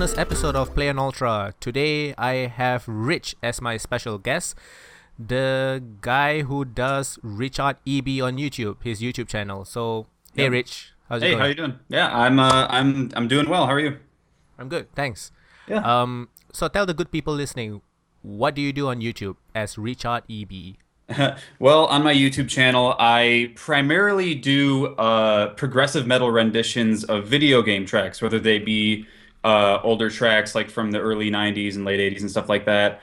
bonus episode of Play on Ultra. Today I have Rich as my special guest, the guy who does Richard EB on YouTube, his YouTube channel. So, hey Yep. Rich, how's it Hey, how going? you doing? Yeah, I'm doing well. How are you? I'm good, thanks. Yeah. So tell the good people listening, what do you do on YouTube as Richard EB? Well, on my YouTube channel, I primarily do progressive metal renditions of video game tracks, whether they be older tracks like from the early 90s and late 80s and stuff like that,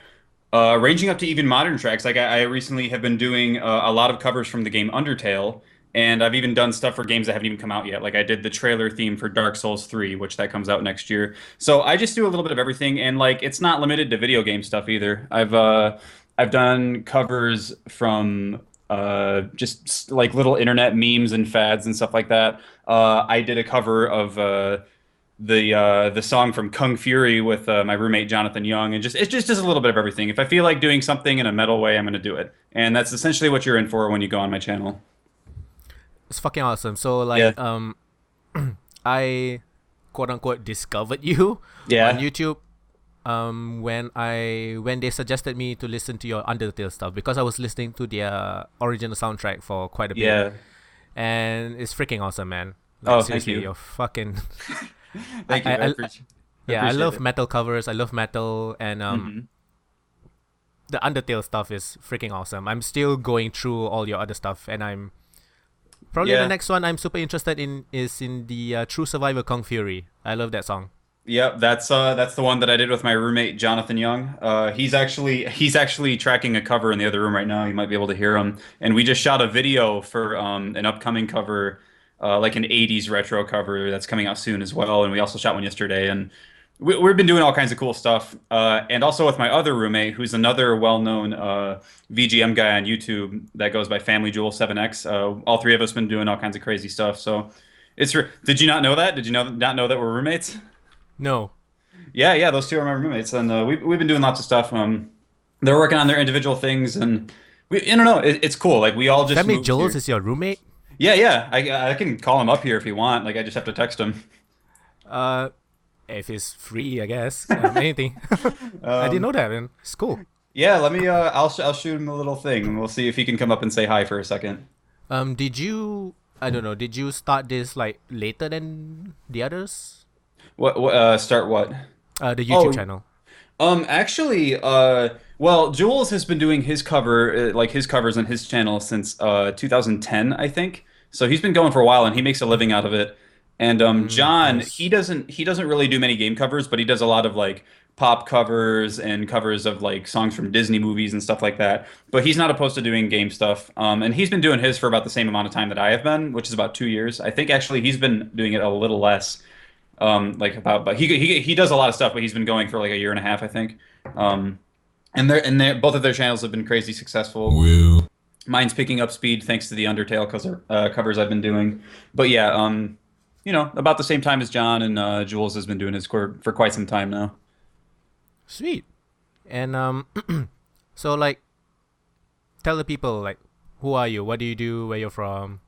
ranging up to even modern tracks. Like I recently have been doing a lot of covers from the game Undertale, and I've even done stuff for games that haven't even come out yet. Like I did the trailer theme for Dark Souls 3, which that comes out next year. So I just do a little bit of everything, and like it's not limited to video game stuff either. I've done covers from just like little internet memes and fads and stuff like that. I did a cover of the song from Kung Fury with my roommate Jonathan Young, and just it's just a little bit of everything. If I feel like doing something in a metal way, I'm going to do it, and that's essentially what you're in for when you go on my channel. It's fucking awesome. So Yeah, I quote unquote discovered you on yeah, YouTube when they suggested me to listen to your Undertale stuff because I was listening to their original soundtrack for quite a bit, yeah. and it's freaking awesome, man. Like Oh, thank seriously, you, you're fucking. thank you. I Yeah, I appreciate love it. metal covers. I love metal, and Hmm. the Undertale stuff is freaking awesome. I'm still going through all your other stuff, and I'm probably the Yeah. next one I'm super interested in is in the True Survivor Kung Fury. I love that song. Yep, that's the one that I did with my roommate Jonathan Young. He's actually tracking a cover in the other room right now. You might be able to hear him. And we just shot a video for an upcoming cover, like an '80s retro cover that's coming out soon as well. And we also shot one yesterday. And we've been doing all kinds of cool stuff. And also with my other roommate, who's another well-known VGM guy on YouTube that goes by Family Jewel 7X. All three of us been doing all kinds of crazy stuff. So did you not know that? Did you not know that we're roommates? No, Yeah, yeah, those two are my roommates, and we've been doing lots of stuff. They're working on their individual things, and I don't know, it's cool. Like we all just Family moved Jules here. is your roommate. Yeah, yeah, I can call him up here if you want. Like I just have to text him. Uh, if he's free, I guess. Anything. I didn't Um, know that, man. It's cool. yeah, let me. I'll shoot him a little thing, and we'll see if he can come up and say hi for a second. Did you? I don't know. Did you start this like later than the others? What start what? The YouTube Oh, channel. actually, well, Jules has been doing his like his covers on his channel since 2010, I think. So he's been going for a while, and he makes a living out of it. And John, he Nice. doesn't really do many game covers, but he does a lot of like pop covers and covers of like songs from Disney movies and stuff like that. But he's not opposed to doing game stuff. And he's been doing his for about the same amount of time that I have been, which is about 2 years. I think actually he's been doing it a little less. Like about, but he does a lot of stuff, but he's been going for like a year and a half, I think. Um, and both of their channels have been crazy successful. Will. Mine's picking up speed thanks to the Undertale covers I've been doing. But yeah, about the same time as John, and Jules has been doing his for quite some time now. Sweet. And so like, tell the people like, who are you? What do you do? Where you're from?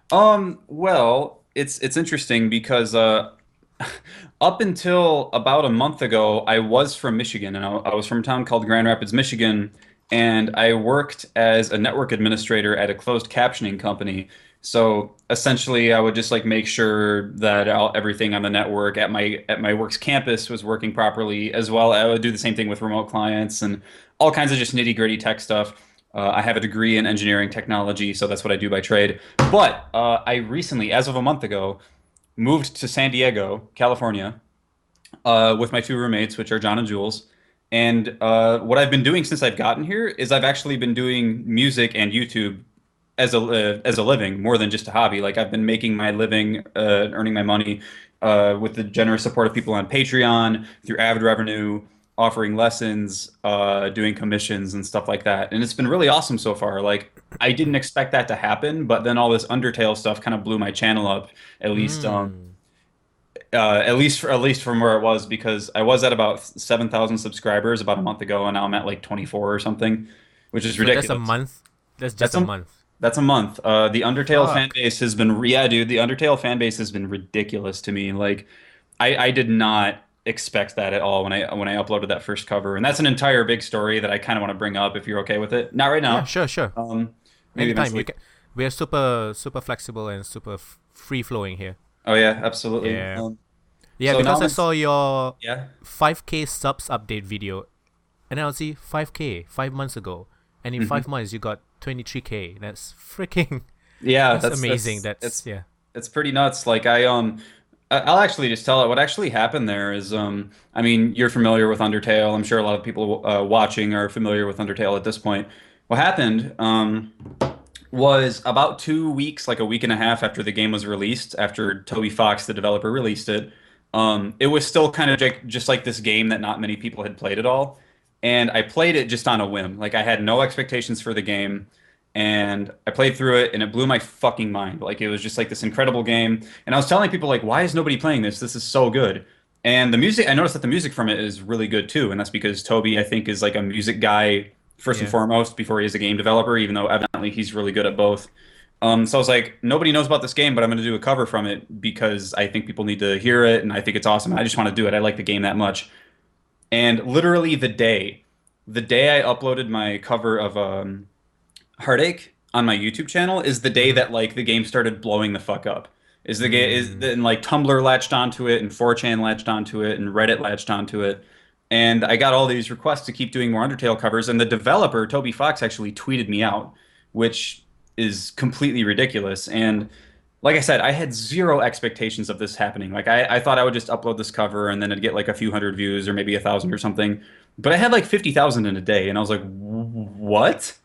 Well, it's interesting because up until about a month ago, I was from Michigan, and I was from a town called Grand Rapids, Michigan, and I worked as a network administrator at a closed captioning company. So essentially, I would just like make sure that everything on the network at my work's campus was working properly, as well. I would do the same thing with remote clients and all kinds of just nitty-gritty tech stuff. I have a degree in engineering technology, so that's what I do by trade. But I recently, as of a month ago, moved to San Diego, California, with my two roommates, which are John and Jules. And what I've been doing since I've gotten here is I've actually been doing music and YouTube as a living more than just a hobby. Like I've been making my living, earning my money with the generous support of people on Patreon, through Avid Revenue, offering lessons, doing commissions and stuff like that. And it's been really awesome so far. Like I didn't expect that to happen, but then all this Undertale stuff kind of blew my channel up, at least Hmm. at least from where it was, because I was at about 7,000 subscribers about a month ago, and now I'm at like 24 or something, which is So that's a ridiculous. month. That's just That's a a month. that's a month. The Undertale fan Fuck. base has been, yeah, dude. The Undertale fan base has been ridiculous to me. Like, I did not. expect that at all when I uploaded that first cover, and that's an entire big story that I kind of want to bring up if you're okay with it. Not right Yeah, now. sure, sure. Maybe Anytime you eventually. can. We are super flexible and super free flowing here. Oh yeah, absolutely. Yeah. Yeah, So now because I'm I in, saw your yeah. 5K subs update video, and I see 5K 5 months ago, and in Mhm. 5 months you got 23K. That's freaking. Yeah, That's amazing. That's it's yeah. it's pretty nuts. Like I'll actually just tell it what actually happened there is I mean, you're familiar with Undertale. I'm sure a lot of people watching are familiar with Undertale at this point. What happened was about 2 weeks, like a week and a half after the game was released, after Toby Fox, the developer, released it. It was still kind of just like this game that not many people had played at all. And I played it just on a whim. Like I had no expectations for the game. And I played through it and it blew my fucking mind. Like it was just like this incredible game. And I was telling people like, why is nobody playing this? This is so good. And the music, I noticed that the music from it is really good too. And that's because Toby, I think, is like a music guy first and Yeah. foremost before he is a game developer, even though evidently he's really good at both. So I was like, nobody knows about this game, but I'm going to do a cover from it because I think people need to hear it and I think it's awesome. I just want to do it. I like the game that much. And literally the day I uploaded my cover of Heartache on my YouTube channel is the day Mm-hmm. that like the game started blowing the fuck up. Is the game is Mm, and like Tumblr latched onto it and 4chan latched onto it and Reddit latched onto it. And I got all these requests to keep doing more Undertale covers and the developer Toby Fox actually tweeted me out, which is completely ridiculous. And like I said, I had zero expectations of this happening. Like I thought I would just upload this cover and then it'd get like a few hundred views or maybe 1,000 or something. But I had like 50,000 in a day and I was like, what?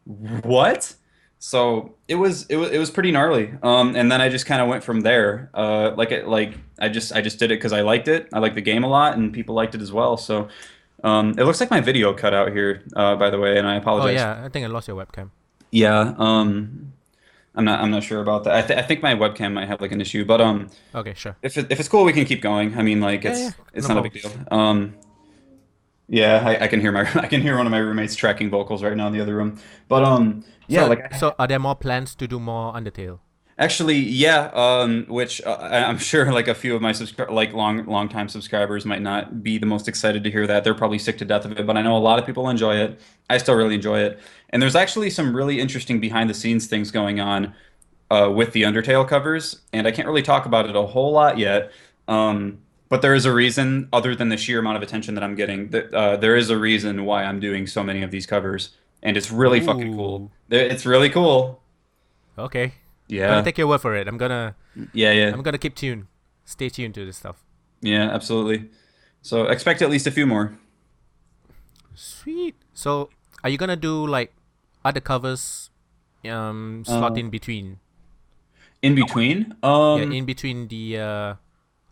What? So it was pretty gnarly. And then I just kind of went from there. I just did it because I liked it. I liked the game a lot, and people liked it as well. So it looks like my video cut out here, by the way, and I oh apologize. yeah, I think I lost your webcam. Yeah, I'm not sure about that. I think my webcam might have like an issue, but Okay, sure. if it's cool, we can keep going. I mean, like Yeah, yeah, it's no not a problem. big deal. Yeah, I can hear my I can hear one of my roommates tracking vocals right now in the other room. But yeah, So, like so are there more plans to do more Undertale? actually, yeah, which I'm sure like a few of my like long time subscribers might not be the most excited to hear that. They're probably sick to death of it, but I know a lot of people enjoy it. I still really enjoy it. And there's actually some really interesting behind the scenes things going on with the Undertale covers, and I can't really talk about it a whole lot yet. But there is a reason, other than the sheer amount of attention that I'm getting, that there is a reason why I'm doing so many of these covers, and it's really fucking cool. Ooh. It's really cool. Okay. Gonna Yeah. take your word for it. I'm gonna Yeah, yeah. I'm gonna keep tuned. Stay tuned to this stuff. Yeah, absolutely. So expect at least a few more. Sweet. So, are you gonna do like other covers slot Uh, in between? in between, Yeah, in between the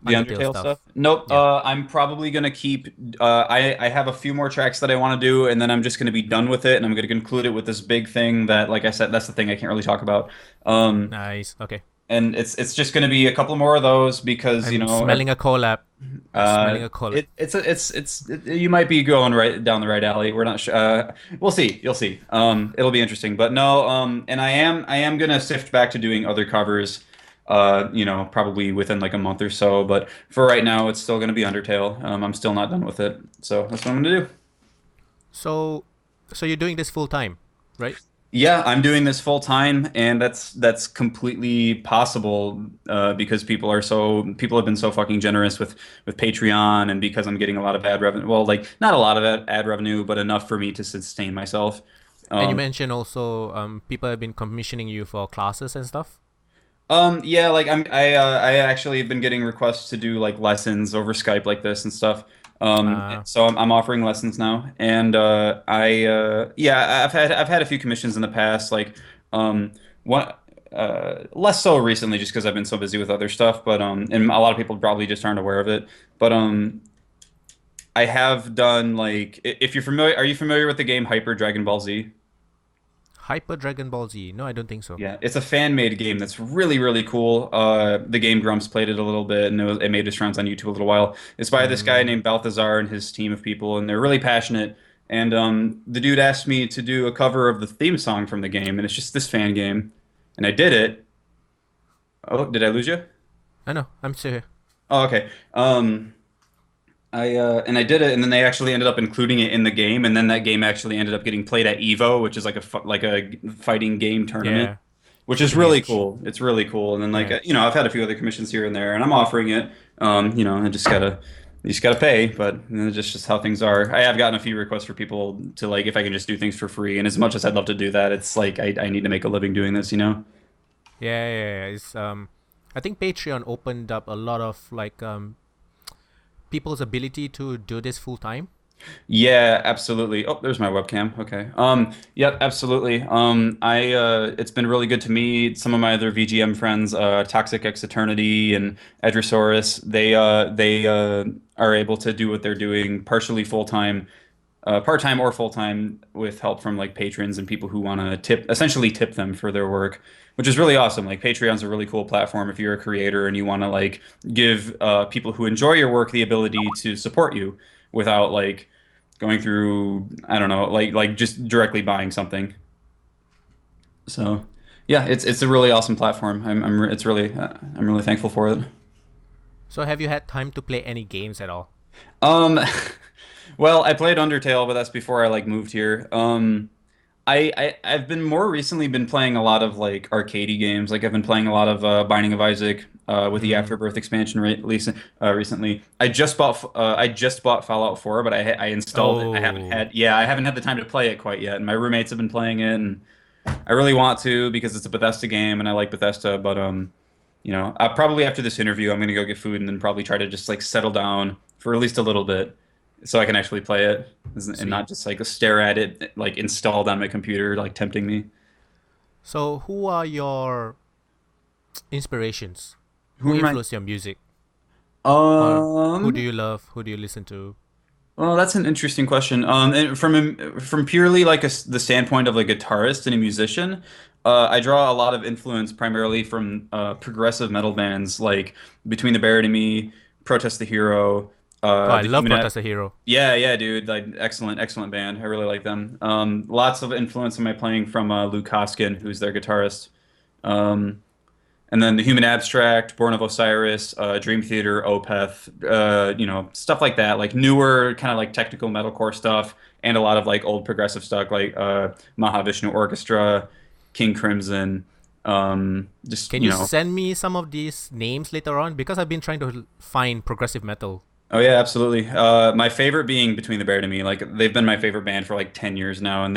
the Undertale Undertale stuff. stuff. Nope. Yeah. I'm probably gonna keep. I have a few more tracks that I want to do, and then I'm just gonna be done with it, and I'm gonna conclude it with this big thing that, like I said, that's the thing I can't really talk about. Um, Nice. Okay. and it's just gonna be a couple more of those because you I'm know smelling a collab. I'm smelling a collab. you might be going right down the right alley. We're not sure. We'll see. You'll see. It'll be interesting. But no. And I am gonna sift back to doing other covers. You know, probably within like a month or so. But for right now, it's still gonna be Undertale. I'm still not done with it. So that's what I'm gonna do. So, so you're doing this full time, right? Yeah, I'm doing this full time, and that's completely possible because people have been so fucking generous with Patreon, and because I'm getting a lot of ad revenue. Well, like not a lot of ad revenue, but enough for me to sustain myself. And you Um, mentioned also people have been commissioning you for classes and stuff. yeah, like I actually have been getting requests to do like lessons over Skype like this and stuff. Uh, So I'm offering lessons now, and yeah, I've had a few commissions in the past, like one less so recently, just because I've been so busy with other stuff. But and a lot of people probably just aren't aware of it. But I have done like if you're familiar, are you familiar with the game Hyper Dragon Ball Z? Hyper Dragon Ball Z. No, I don't think so. Yeah, it's a fan-made game that's really, really cool. The Game Grumps played it a little bit, and it made its rounds on YouTube a little while. It's by this guy Mm, named Balthazar and his team of people, and they're really passionate. And the dude asked me to do a cover of the theme song from the game, and it's just this fan game, and I did it. Oh, did I lose you? I know. I'm still here. Oh, okay. I did it, and then they actually ended up including it in the game, and then that game actually ended up getting played at Evo, which is like like a fighting game tournament, Yeah, which is super really huge. cool. It's really cool. And then like Yeah. I've had a few other commissions here and there, and I'm offering it. I just gotta you just gotta pay, but just how things are. I have gotten a few requests for people to like if I can just do things for free, and as much as I'd love to do that, it's like I need to make a living doing this, you know? Yeah. It's I think Patreon opened up a lot of like people's ability to do this full time. Yeah, absolutely. Oh, there's my webcam. Okay. Yep, absolutely. It's been really good to meet some of my other VGM friends, Toxic X Eternity and Edrosaurus. They are able to do what they're doing partially full time, part time or full time with help from like patrons and people who want to essentially tip them for their work, which is really awesome. Like Patreon's a really cool platform if you're a creator and you want to like give people who enjoy your work the ability to support you without like going through I don't know like just directly buying something. So yeah, it's a really awesome platform. It's really I'm really thankful for it. So have you had time to play any games at all? Um, well, I played Undertale, but that's before I like moved here. I've been more recently been playing a lot of like arcadey games. Like I've been playing a lot of Binding of Isaac with the Mm. Afterbirth expansion recently. I just bought Fallout 4, but I installed it. Oh, I haven't had the time to play it quite yet. And my roommates have been playing it, and I really want to because it's a Bethesda game and I like Bethesda. But probably after this interview, I'm gonna go get food and then probably try to just like settle down for at least a little bit so I can actually play it and sweet. not just like stare at it like installed on my computer, like tempting me. So who are your inspirations? Who Who am I? influenced your music? Or who do Um, you love? Who do you listen to? well, that's an interesting question. And from purely like the standpoint of a guitarist and a musician, I draw a lot of influence primarily from progressive metal bands like Between the Buried and Me, Protest the Hero, Oh, I the love Human. Protest the Hero. Yeah, dude. Like excellent band. I really like them. Lots of influence in my playing from Luke Hoskin, who's their guitarist. Um, and then the Human Abstract, Born of Osiris, Dream Theater, Opeth, stuff like that. Like newer kind of like technical metalcore stuff, and a lot of like old progressive stuff like Mahavishnu Orchestra, King Crimson. Just Can you send me some of these names later on? Because I've been trying to find progressive metal. Oh yeah, absolutely. My favorite being Between the Buried and Me. Like they've been my favorite band for like 10 years now, and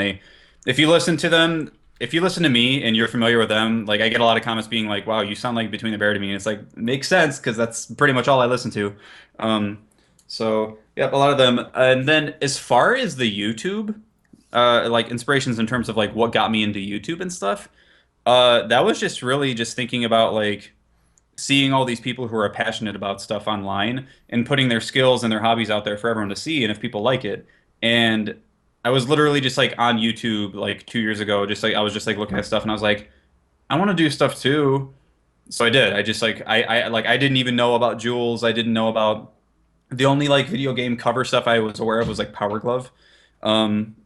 if you listen to them, if you listen to me and you're familiar with them, like I get a lot of comments being like, "Wow, you sound like Between the Buried and Me," and it's like makes sense because that's pretty much all I listen to. Um, so yep, a lot of them. And then as far as the YouTube, like inspirations in terms of like what got me into YouTube and stuff, that was just really just thinking about like seeing all these people who are passionate about stuff online and putting their skills and their hobbies out there for everyone to see and if people like it. And I was literally just like on YouTube like 2 years ago, just like I was just like looking at stuff and I was like, I want to do stuff too. So I did. I just like I didn't even know about Jules. I didn't know about the only like video game cover stuff I was aware of was like Power Glove.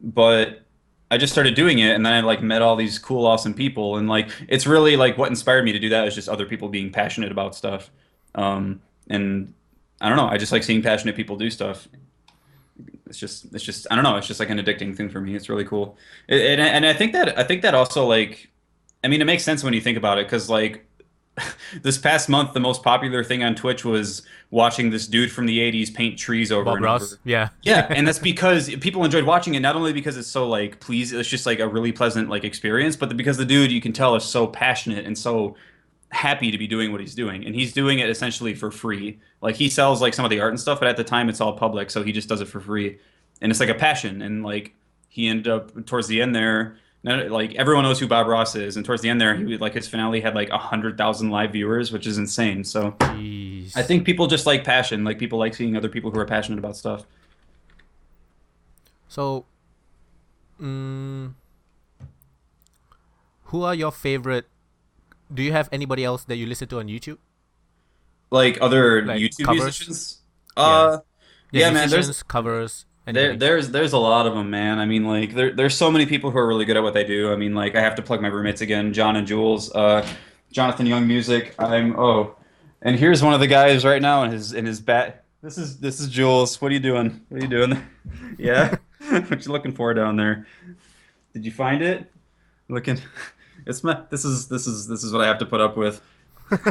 But I just started doing it and then I like met all these cool, awesome people. And like it's really like what inspired me to do that is just other people being passionate about stuff. And I don't know, I just like seeing passionate people do stuff. I don't know, it's just like an addicting thing for me. It's really cool. And I think that also like I mean it makes sense when you think about it because like this past month, the most popular thing on Twitch was watching this dude from the 80s paint trees over Bob and Ross? over. Yeah. Yeah, and that's because people enjoyed watching it, not only because it's so like please, it's just like a really pleasant like experience, but because the dude you can tell is so passionate and so happy to be doing what he's doing. And he's doing it essentially for free. Like he sells like some of the art and stuff, but at the time it's all public, so he just does it for free. And it's like a passion. And like he ended up towards the end there like everyone knows who Bob Ross is, and towards the end there, like his finale had like 100,000 live viewers, which is insane. So I Jeez. think people just like passion, like people like seeing other people who are passionate about stuff. So, mm, who are your favorite? Do you have anybody else that you listen to on YouTube? Like other Like YouTube covers? musicians. Yeah. Yeah, Yeah, man. musicians, covers, anybody. There's a lot of them, man. I mean, like there's so many people who are really good at what they do. I mean, like I have to plug my roommates again, John and Jules, Jonathan Young Music. And here's one of the guys right now in his bat. This is Jules. What are you doing? What are you doing? Yeah. What you looking for down there? Did you find it? Looking. It's my. This is what I have to put up with. Wait,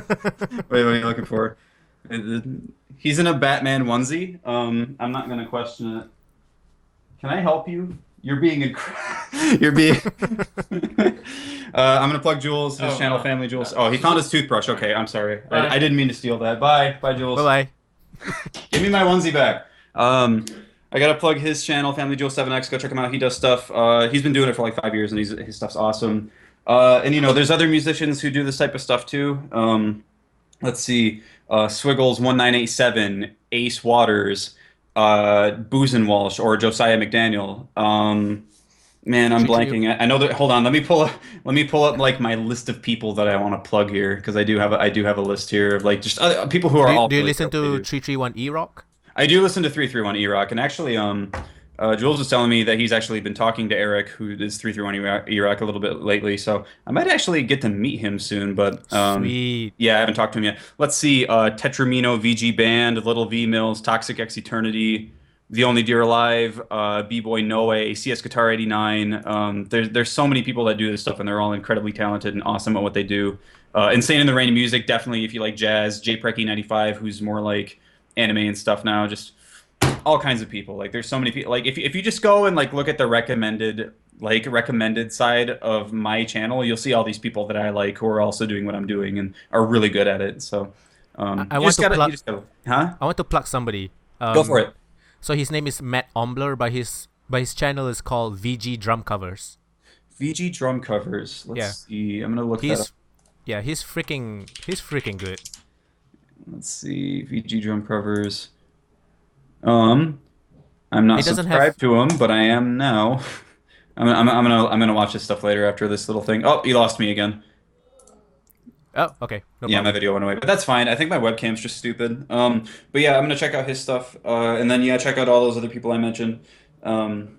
what are you looking for? He's in a Batman onesie. I'm not gonna question it. Can I help you? You're being you're being. I'm gonna plug Jules, his channel, Family Jules. Oh, he found his toothbrush. Okay, I'm sorry. I didn't mean to steal that. Bye, Bye Jules. bye. Give me my onesie back. I gotta plug his channel, Family Jules 7X. Go check him out. He does stuff. He's been doing it for like 5 years, and his stuff's awesome. And there's other musicians who do this type of stuff too. Let's see, Swiggles 1987, Ace Waters, Boozen Walsh, or Josiah McDaniel. Man, I'm Treat you. blanking. I know that. Hold on. Let me pull up like my list of people that I want to plug here because I do have a list here of like just people who are all Do you really listen to related. 331 E Rock? I do listen to 331 E-Rock, and actually, Jules was telling me that he's actually been talking to Eric, who is 331 E-Rock, a little bit lately. So I might actually get to meet him soon. But Sweet. yeah, I haven't talked to him yet. Let's see, Tetramino, VG Band, Little V Mills, Toxic X Eternity, The Only Deer Alive, B-Boy Noe, CS Guitar 89. There's so many people that do this stuff, and they're all incredibly talented and awesome at what they do. Insane in the Rain music, definitely if you like jazz. J Preki 95, who's more like anime and stuff now, just all kinds of people. Like there's so many people. Like if you just go and like look at the recommended side of my channel, you'll see all these people that I like who are also doing what I'm doing and are really good at it. So I you want just to gotta you plug. just gotta huh? I want to plug somebody. Go for it. So his name is Matt Ombler, but his channel is called VG Drum Covers. VG drum covers. Yeah, Let's see. I'm gonna look that up. he's yeah he's freaking good. Let's see. VG drum covers. Um, I'm He not doesn't have. subscribed to him, but I am now. I'm gonna watch this stuff later after this little thing. Oh, you lost me again. Oh, okay, no Yeah, my problem. video went away, but that's fine. I think my webcam's just stupid. But yeah, I'm gonna check out his stuff, and then yeah, check out all those other people I mentioned. Um,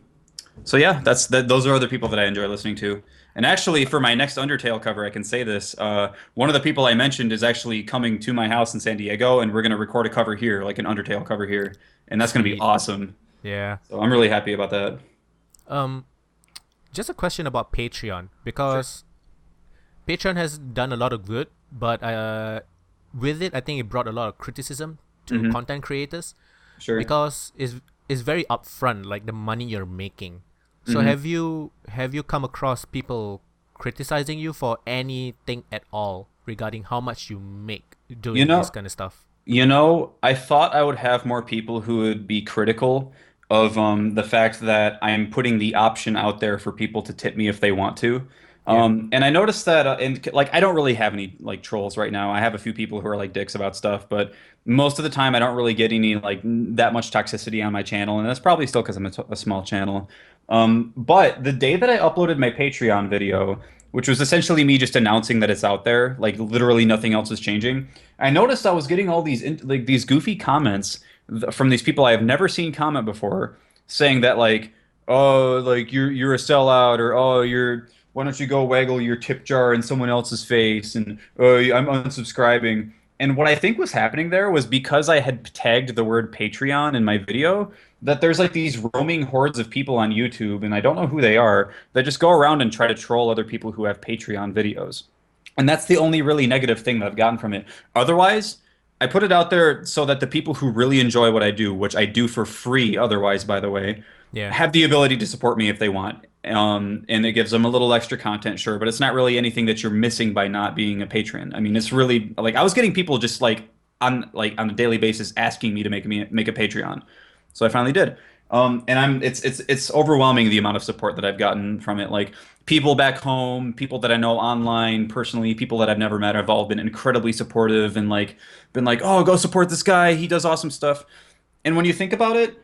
so yeah, those are other people that I enjoy listening to. And actually, for my next Undertale cover, I can say this. One of the people I mentioned is actually coming to my house in San Diego, and we're gonna record a cover here, like an Undertale cover here, and that's gonna be Sweet. awesome. Yeah. So I'm really happy about that. Um, just a question about Patreon Sure. because Patreon has done a lot of good, but with it, I think it brought a lot of criticism to Hmm. content creators Sure. because it's very upfront, like the money you're making. So Hmm. have you come across people criticizing you for anything at all regarding how much you make You doing this know, kind of stuff? I thought I would have more people who would be critical of the fact that I'm putting the option out there for people to tip me if they want to. Yeah. And I noticed that, and like, I don't really have any like trolls right now. I have a few people who are like dicks about stuff, but most of the time I don't really get any like that much toxicity on my channel, and that's probably still because I'm a small channel. But the day that I uploaded my Patreon video, which was essentially me just announcing that it's out there, like literally nothing else is changing. I noticed I was getting all these like these goofy comments from these people I have never seen comment before, saying that like, oh, like you're a sellout, or oh, you're why don't you go waggle your tip jar in someone else's face, and oh, I'm unsubscribing. And what I think was happening there was because I had tagged the word Patreon in my video, that there's like these roaming hordes of people on YouTube, and I don't know who they are, that just go around and try to troll other people who have Patreon videos. And that's the only really negative thing that I've gotten from it. Otherwise, I put it out there so that the people who really enjoy what I do, which I do for free otherwise, by the way, Yeah. have the ability to support me if they want. And it gives them a little extra content, sure, but it's not really anything that you're missing by not being a patron. I mean, it's really like I was getting people just like on a daily basis asking me to make a Patreon. So I finally did. And it's overwhelming the amount of support that I've gotten from it. Like people back home, people that I know online, personally, people that I've never met have all been incredibly supportive and like been like, "Oh, go support this guy. He does awesome stuff." And when you think about it,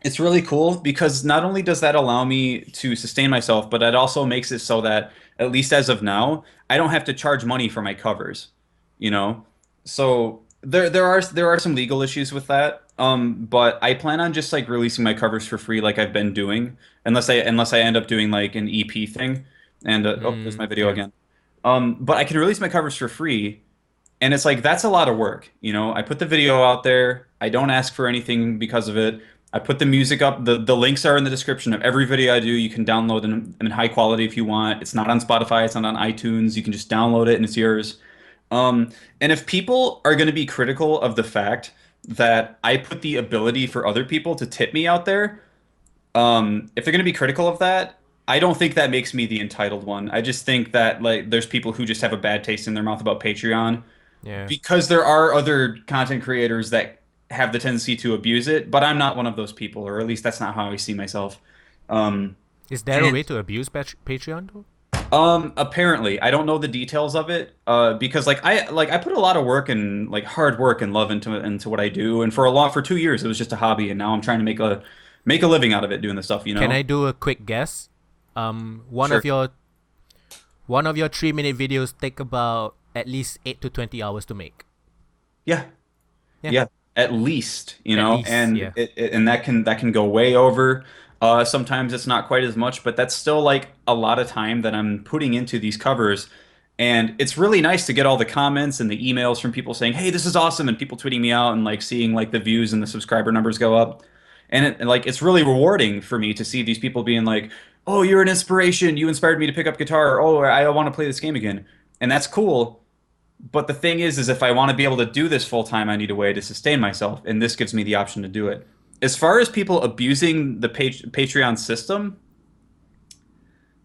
it's really cool because not only does that allow me to sustain myself, but it also makes it so that, at least as of now, I don't have to charge money for my covers, you know? So there are some legal issues with that. But I plan on just like releasing my covers for free like I've been doing, unless I end up doing like an EP thing. And oh, there's my video Yeah. again. But I can release my covers for free, and it's like that's a lot of work. I put the video out there. I don't ask for anything because of it. I put the music up. The links are in the description of every video I do. You can download them in high quality if you want. It's not on Spotify. It's not on iTunes. You can just download it and it's yours. And if people are going to be critical of the fact that I put the ability for other people to tip me out there, if they're going to be critical of that, I don't think that makes me the entitled one. I just think that like there's people who just have a bad taste in their mouth about Patreon Yeah. because there are other content creators that have the tendency to abuse it, but I'm not one of those people, or at least that's not how I see myself. Um, Is there a and way to abuse Patreon though? apparently, I don't know the details of it, because like I put a lot of work and like hard work and love into what I do, and for 2 years it was just a hobby, and now I'm trying to make a living out of it doing this stuff, you Can know? I do a quick guess? Um, one Sure. of your one of your 3 minute videos take about at least 8 to 20 hours to make. Yeah. Yeah. Yeah, at least, At least, and yeah. and that can go way over. Sometimes it's not quite as much, but that's still like a lot of time that I'm putting into these covers. And it's really nice to get all the comments and the emails from people saying, "Hey, this is awesome," and people tweeting me out and like seeing like the views and the subscriber numbers go up. And like it's really rewarding for me to see these people being like, "Oh, you're an inspiration. You inspired me to pick up guitar. Oh, I want to play this game again." And that's cool. But the thing is if I want to be able to do this full time, I need a way to sustain myself, and this gives me the option to do it. As far as people abusing the Patreon system,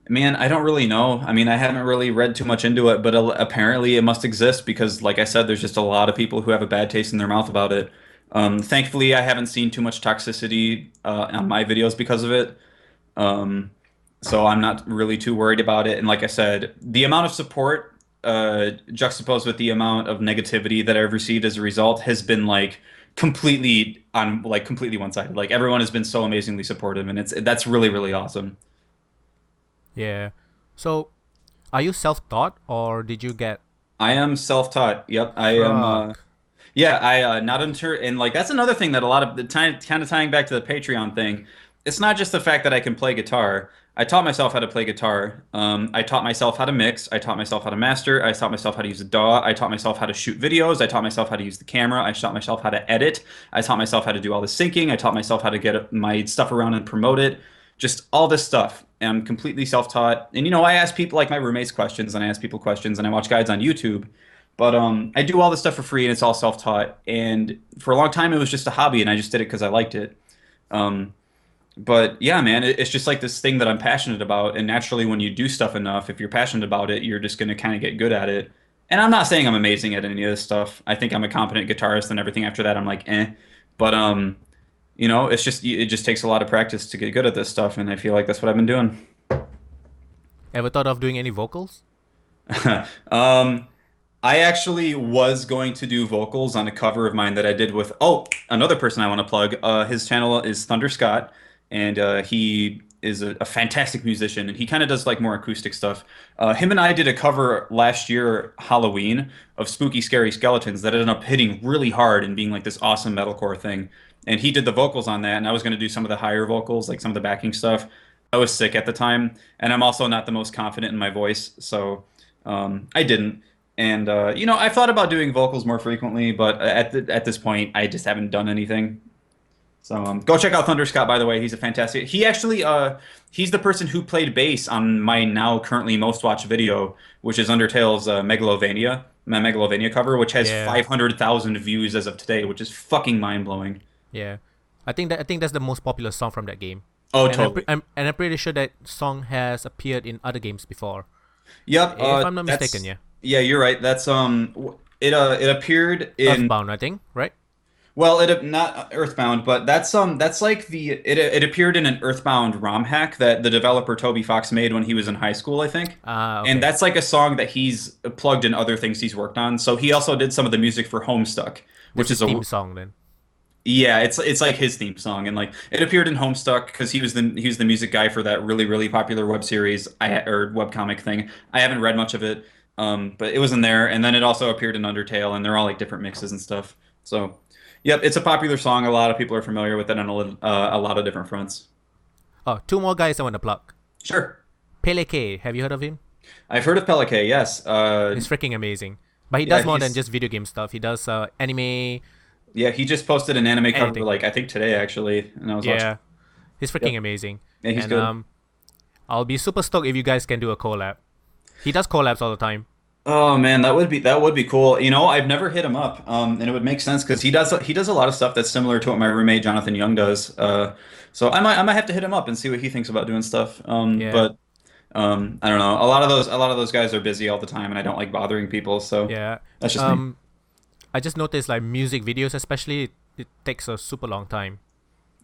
man, I don't really know. I mean, I haven't really read too much into it, but apparently it must exist because, like I said, there's just a lot of people who have a bad taste in their mouth about it. Thankfully, I haven't seen too much toxicity on my videos because of it. Um, so I'm not really too worried about it. And like I said, the amount of support juxtaposed with the amount of negativity that I've received as a result has been like completely one-sided. Like everyone has been so amazingly supportive, and that's really really awesome. Yeah. So, are you self-taught or did you get I am self-taught. Yep, I am. truck? Yeah, I not until and like that's another thing that a lot of the time kind of tying back to the Patreon thing. It's not just the fact that I can play guitar. I taught myself how to play guitar. I taught myself how to mix. I taught myself how to master. I taught myself how to use a DAW. I taught myself how to shoot videos. I taught myself how to use the camera. I taught myself how to edit. I taught myself how to do all the syncing. I taught myself how to get my stuff around and promote it. Just all this stuff. And I'm completely self-taught. And I ask people like my roommates questions, and I ask people questions, and I watch guides on YouTube. But I do all this stuff for free, and it's all self-taught. And for a long time, it was just a hobby, and I just did it because I liked it. Um, but yeah, man, it's just like this thing that I'm passionate about. And naturally, when you do stuff enough, if you're passionate about it, you're just going to kind of get good at it. And I'm not saying I'm amazing at any of this stuff. I think I'm a competent guitarist, and everything after that, I'm like, eh. But it just takes a lot of practice to get good at this stuff, and I feel like that's what I've been doing. Ever thought of doing any vocals? Um, I actually was going to do vocals on a cover of mine that I did with, another person I want to plug. His channel is Thunder Scott, and he is a fantastic musician, and he kind of does like more acoustic stuff. Him and I did a cover last year, Halloween, of Spooky Scary Skeletons that ended up hitting really hard and being like this awesome metalcore thing. And he did the vocals on that, and I was going to do some of the higher vocals, like some of the backing stuff. I was sick at the time, and I'm also not the most confident in my voice, so I didn't. And I've thought about doing vocals more frequently, but at this point, I just haven't done anything. So go check out Thunder Scott, by the way. He's a fantastic. He actually he's the person who played bass on my now currently most watched video, which is Undertale's Megalovania, my Megalovania cover, which has Yeah. 500,000 views as of today, which is fucking mind blowing. Yeah. I think that's the most popular song from that game. Oh, And totally. I'm pretty sure that song has appeared in other games before. Yep. If I'm not That's mistaken, yeah. yeah, you're right. That's it appeared in Earthbound, I think, right? well, it not Earthbound, but that's like it appeared in an Earthbound ROM hack that the developer Toby Fox made when he was in high school, I think. Ah, And okay. that's like a song that he's plugged in other things he's worked on. So he also did some of the music for Homestuck, That's which his is a theme song then. yeah, it's like his theme song, and like it appeared in Homestuck because he was the music guy for that really really popular web series or web comic thing. I haven't read much of it, but it was in there, and then it also appeared in Undertale, and they're all like different mixes and stuff. So, yep, it's a popular song. A lot of people are familiar with it on a lot of different fronts. Oh, two more guys I want to plug. Sure, Pele K, have you heard of him? I've heard of Pelike. Yes, He's freaking amazing. But he yeah, does more than he's just video game stuff. He does anime, Yeah, he just posted an anime cover Anything. like I think today actually, and I was watching. Yeah, he's freaking Yep. amazing. Yeah, he's And good. I'll be super stoked if you guys can do a collab. He does collabs all the time. Oh man, that would be cool. You know, I've never hit him up, and it would make sense because he does a lot of stuff that's similar to what my roommate Jonathan Young does. So I might have to hit him up and see what he thinks about doing stuff. Yeah, But I don't know. A lot of those guys are busy all the time, and I don't like bothering people. So yeah. that's just me. Um, I just noticed like music videos, especially, it takes a super long time.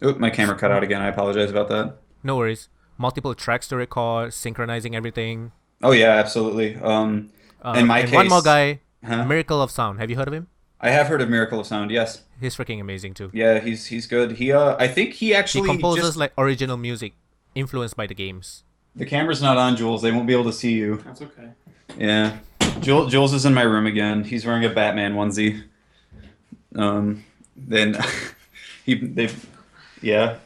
Oop, my camera cut out again. I apologize about that. No worries. Multiple tracks to record, synchronizing everything. Oh yeah, absolutely. In my And one more case, guy, huh? Miracle of Sound. Have you heard of him? I have heard of Miracle of Sound. Yes. He's freaking amazing too. Yeah, he's good. I think he He actually composes just like original music influenced by the games. the camera's not on, Jules. They won't be able to see you. That's okay. Yeah. Jules is in my room again. He's wearing a Batman onesie. Then they yeah.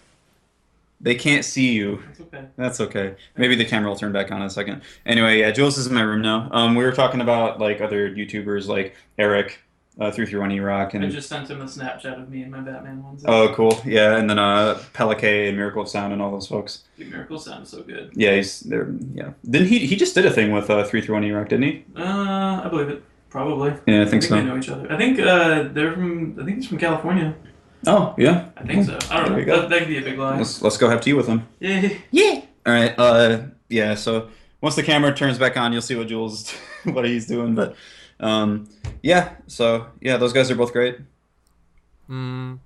They can't see you. That's okay. That's okay. Maybe the camera will turn back on in a second. Anyway, yeah, Jules is in my room now. We were talking about like other YouTubers like Eric, 331 E-Rock I and just sent him a Snapchat of me and my Batman ones. oh cool. Yeah, and then Pelike and Miracle of Sound and all those folks. Dude, Miracle sounds so good. Yeah, he's there. Yeah. Didn't he just did a thing with 331 E-Rock, didn't he? I believe it. Probably. Yeah, I think they so. know each other. I think I think he's from California. Oh, yeah. I think so. I don't There know. you go. That could be a big lie. Let's go have tea with him. Yeah. Yeah. All right. Yeah. So once the camera turns back on, you'll see what Jules, what he's doing. But, yeah. So yeah, those guys are both great. So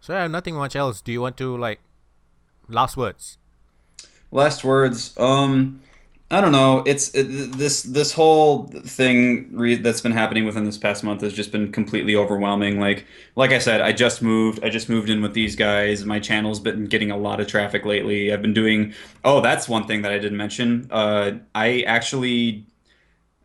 yeah, nothing much else. Do you want to like last words? Last words. I don't know. This whole thing that's been happening within this past month has just been completely overwhelming. Like I said, I just moved. I just moved in with these guys. My channel's been getting a lot of traffic lately. I've been doing. Oh, that's one thing that I didn't mention. I actually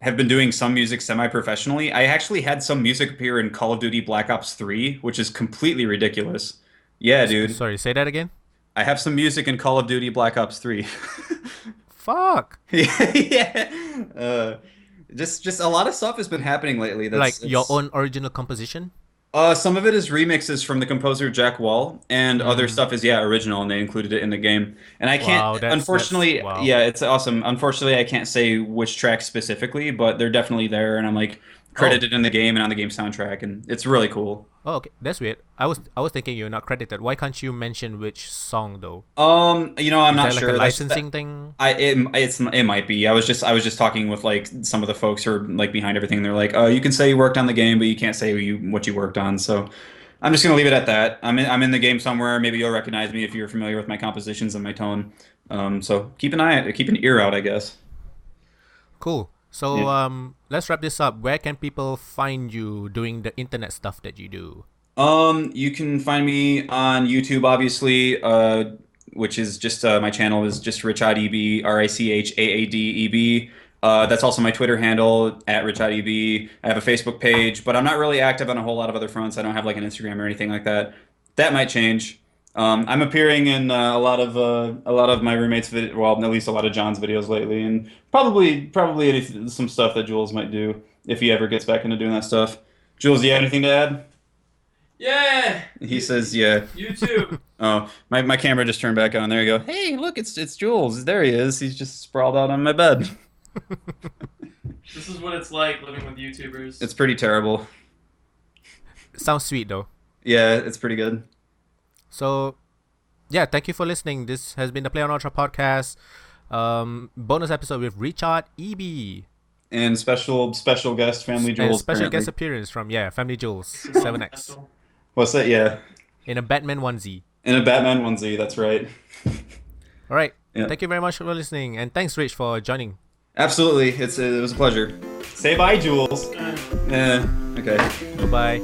have been doing some music semi-professionally. I actually had some music appear in Call of Duty Black Ops 3, which is completely ridiculous. Yeah, dude. Sorry, say that again. I have some music in Call of Duty Black Ops 3. Fuck. Yeah, yeah. Just a lot of stuff has been happening lately. Like your own original composition? Some of it is remixes from the composer Jack Wall, and other stuff is original, and they included it in the game. And I can't, Wow, unfortunately, wow. yeah, it's awesome. Unfortunately, I can't say which tracks specifically, but they're definitely there, and I'm like credited in the game and on the game soundtrack, and it's really cool. Oh, okay. That's weird. I was thinking you're not credited. Why can't you mention which song though? I'm Is not that like sure. a licensing thing? It might be. I was just talking with like some of the folks who are like behind everything. And they're like, oh, you can say you worked on the game, but you can't say what you worked on. So I'm just gonna leave it at that. I'm in the game somewhere. Maybe you'll recognize me if you're familiar with my compositions and my tone. So keep an ear out, I guess. Cool. So Yeah. let's wrap this up. Where can people find you doing the internet stuff that you do? You can find me on YouTube, obviously, which is just my channel is just RichAadEB, RichAadEB. That's also my Twitter handle at RichAadEB. I have a Facebook page, but I'm not really active on a whole lot of other fronts. I don't have like an Instagram or anything like that. That might change. I'm appearing in a lot of my roommates' well, at least a lot of John's videos lately, and probably some stuff that Jules might do if he ever gets back into doing that stuff. Jules, do you have anything to add? Yeah. He says, yeah. YouTube. Oh, my camera just turned back on. There you go. Hey, look, it's Jules. There he is. He's just sprawled out on my bed. This is what it's like living with YouTubers. It's pretty terrible. Sounds sweet though. Yeah, it's pretty good. So, yeah, thank you for listening. This has been the Play on Ultra podcast. Bonus episode with Richard EB. And special guest Family And Jules. special apparently. guest appearance from Family Jules This is all 7X special. What's that? Yeah, in a Batman onesie. in a Batman onesie. That's right. All right. Yeah. Thank you very much for listening, and thanks, Rich, for joining. Absolutely. It was a pleasure. Say bye, Jules. Yeah. Okay. Goodbye.